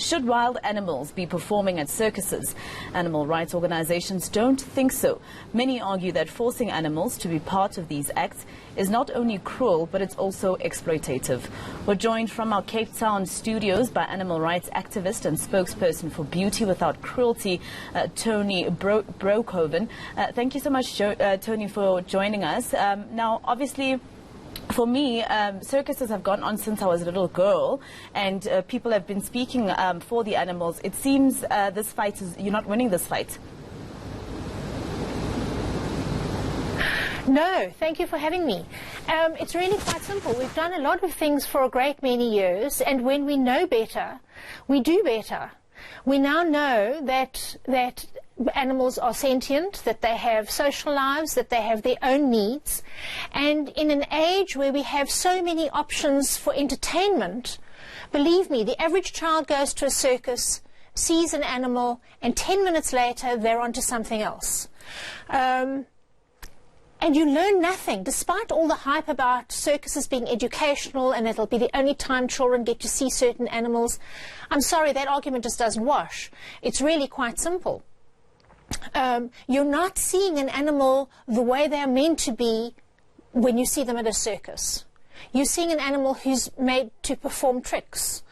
Should wild animals be performing at circuses? Animal rights organizations don't think so. Many argue that forcing animals to be part of these acts is not only cruel, but it's also exploitative. We're joined from our Cape Town studios by animal rights activist and spokesperson for Beauty Without Cruelty, Toni Brockhoven. Thank you so much, Toni, for joining us. Now, obviously, for me, circuses have gone on since I was a little girl, and people have been speaking for the animals. It seems this fight you're not winning this fight. No, thank you for having me. It's really quite simple. We've done a lot of things for a great many years, and when we know better, we do better. We now know that animals are sentient, that they have social lives, that they have their own needs. And in an age where we have so many options for entertainment, believe me, the average child goes to a circus, sees an animal, and 10 minutes later they're onto something else. And you learn nothing, despite all the hype about circuses being educational and it'll be the only time children get to see certain animals. I'm sorry, that argument just doesn't wash. It's really quite simple. You're not seeing an animal the way they're meant to be when you see them at a circus. You're seeing an animal who's made to perform tricks.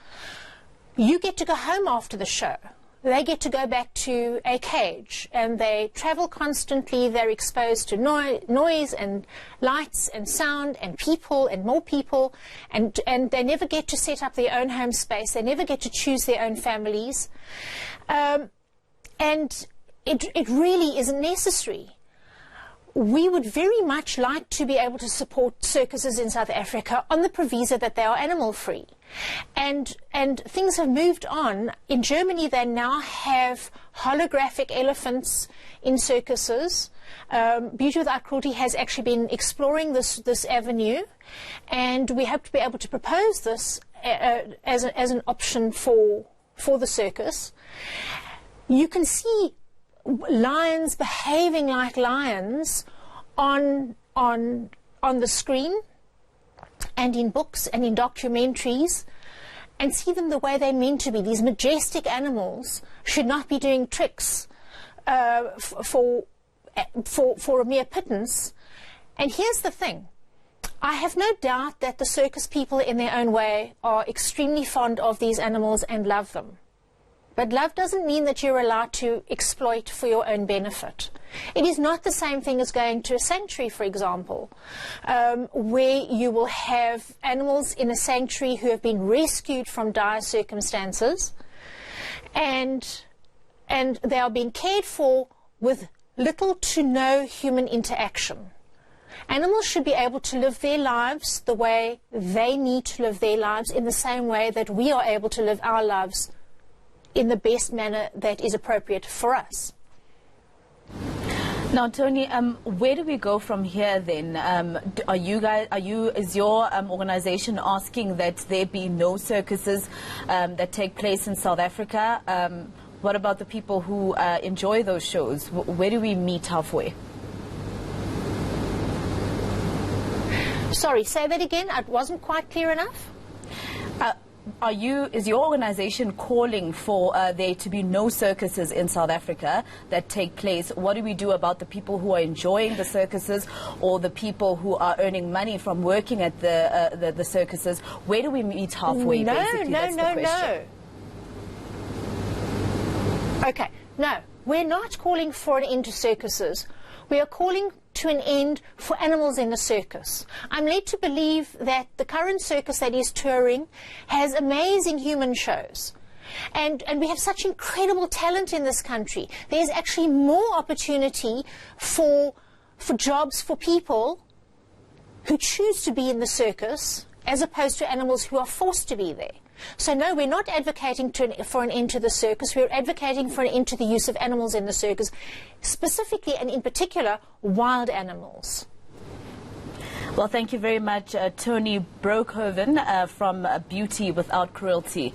You get to go home after the show. They get to go back to a cage, and they travel constantly. They're exposed to noise and lights and sound and people and more people, and they never get to set up their own home space. They never get to choose their own families. And it really isn't necessary. We would very much like to be able to support circuses in South Africa on the proviso that they are animal-free. And things have moved on. In Germany, they now have holographic elephants in circuses. Beauty Without Cruelty has actually been exploring this avenue, and we hope to be able to propose this as an option for the circus. You can see lions behaving like lions on the screen and in books and in documentaries, and see them the way they're meant to be. These majestic animals should not be doing tricks for a mere pittance. And here's the thing. I have no doubt that the circus people in their own way are extremely fond of these animals and love them. But love doesn't mean that you're allowed to exploit for your own benefit. It is not the same thing as going to a sanctuary, for example, where you will have animals in a sanctuary who have been rescued from dire circumstances, and they are being cared for with little to no human interaction. Animals should be able to live their lives the way they need to live their lives, in the same way that we are able to live our lives in the best manner that is appropriate for us. Now, Toni, where do we go from here then? Is your organization asking that there be no circuses that take place in South Africa? What about the people who enjoy those shows? Where do we meet halfway? Sorry, say that again. It wasn't quite clear enough. Is your organization calling for there to be no circuses in South Africa that take place? What do we do about the people who are enjoying the circuses, or the people who are earning money from working at the circuses? Where do we meet halfway? No. Okay, no, we're not calling for an end to circuses. We are calling to an end for animals in the circus. I'm led to believe that the current circus that is touring has amazing human shows. And we have such incredible talent in this country. There's actually more opportunity for jobs for people who choose to be in the circus, as opposed to animals who are forced to be there. So no, we're not advocating for an end to the circus. We're advocating for an end to the use of animals in the circus, specifically and in particular wild animals. Well, thank you very much, Toni Brockhoven from Beauty Without Cruelty.